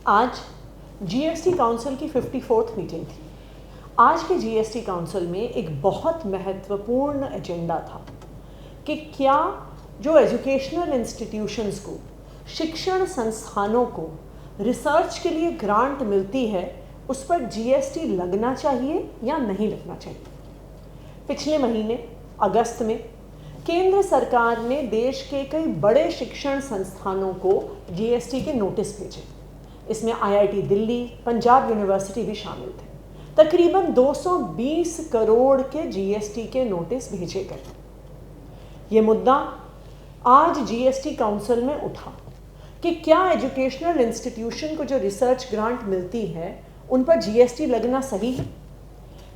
आज GST council की 54th meeting थी। आज के जीएसटी काउंसिल में एक बहुत महत्वपूर्ण एजेंडा था कि क्या जो एजुकेशनल इंस्टीट्यूशंस को, शिक्षण संस्थानों को रिसर्च के लिए ग्रांट मिलती है उस पर जीएसटी लगना चाहिए या नहीं लगना चाहिए। पिछले महीने अगस्त में केंद्र सरकार ने देश के कई बड़े शिक्षण संस्थानों को जीएसटी के नोटिस भेजे। इसमें आईआईटी दिल्ली, पंजाब यूनिवर्सिटी भी शामिल थे। तकरीबन 220 करोड़ के जीएसटी के नोटिस भेजे गए। ये मुद्दा आज जीएसटी काउंसिल में उठा कि क्या एजुकेशनल इंस्टीट्यूशन को जो रिसर्च ग्रांट मिलती है उन पर जीएसटी लगना सही है।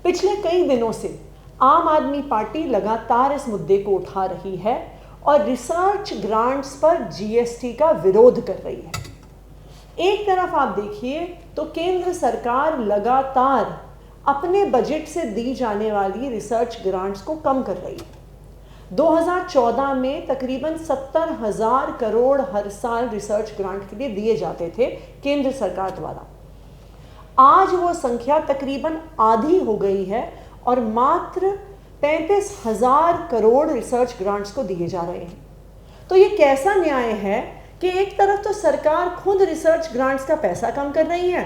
पिछले कई दिनों से आम आदमी पार्टी लगातार इस मुद्दे को उठा रही है और रिसर्च ग्रांट्स पर जीएसटी का विरोध कर रही है। एक तरफ आप देखिए तो केंद्र सरकार लगातार अपने बजट से दी जाने वाली रिसर्च ग्रांट्स को कम कर रही है। 2014 में तकरीबन 70,000 करोड़ हर साल रिसर्च ग्रांट के लिए दिए जाते थे केंद्र सरकार द्वारा। आज वो संख्या तकरीबन आधी हो गई है और मात्र 35,000 करोड़ रिसर्च ग्रांट्स को दिए जा रहे हैं। तो ये कैसा न्याय है कि एक तरफ तो सरकार खुद रिसर्च ग्रांट्स का पैसा कम कर रही है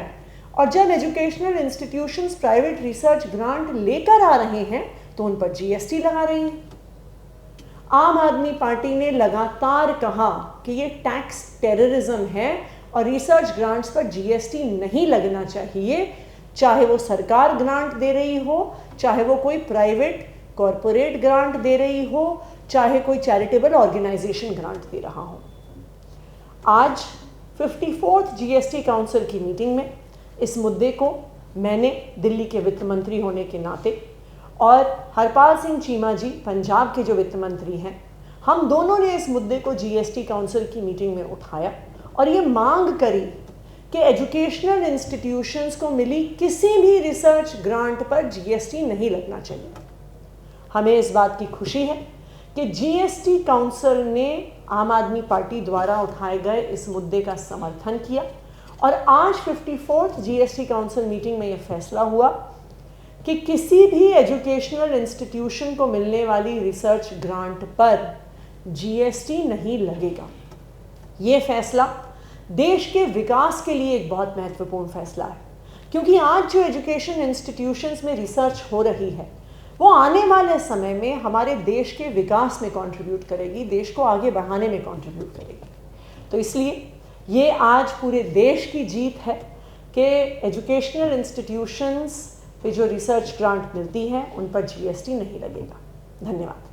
और जब educational institutions private research grant लेकर आ रहे हैं तो उन पर जीएसटी लगा रही है। आम आदमी पार्टी ने लगातार कहा कि ये टैक्स टेररिज्म है और रिसर्च ग्रांट्स पर जीएसटी नहीं लगना चाहिए, चाहे वो सरकार ग्रांट दे रही हो, चाहे वो कोई प्राइवेट कॉरपोरेट ग्रांट दे रही हो, चाहे कोई चैरिटेबल ऑर्गेनाइजेशन ग्रांट दे रहा हो। आज 54th जीएसटी काउंसिल की मीटिंग में इस मुद्दे को मैंने दिल्ली के वित्त मंत्री होने के नाते और हरपाल सिंह चीमा जी पंजाब के जो वित्त मंत्री हैं, हम दोनों ने इस मुद्दे को जीएसटी काउंसिल की मीटिंग में उठाया और ये मांग करी कि एजुकेशनल इंस्टीट्यूशंस को मिली किसी भी रिसर्च ग्रांट पर जीएसटी नहीं लगना चाहिए। हमें इस बात की खुशी है कि जीएसटी काउंसिल ने आम आदमी पार्टी द्वारा उठाए गए इस मुद्दे का समर्थन किया और आज 54th जीएसटी काउंसिल मीटिंग में यह फैसला हुआ कि किसी भी एजुकेशनल इंस्टीट्यूशन को मिलने वाली रिसर्च ग्रांट पर जीएसटी नहीं लगेगा। ये फैसला देश के विकास के लिए एक बहुत महत्वपूर्ण फैसला है, क्योंकि आज जो एजुकेशन इंस्टीट्यूशंस में रिसर्च हो रही है वो आने वाले समय में हमारे देश के विकास में कंट्रीब्यूट करेगी, देश को आगे बढ़ाने में कंट्रीब्यूट करेगी। तो इसलिए ये आज पूरे देश की जीत है कि एजुकेशनल इंस्टीट्यूशंस पे जो रिसर्च ग्रांट मिलती है उन पर जीएसटी नहीं लगेगा। धन्यवाद।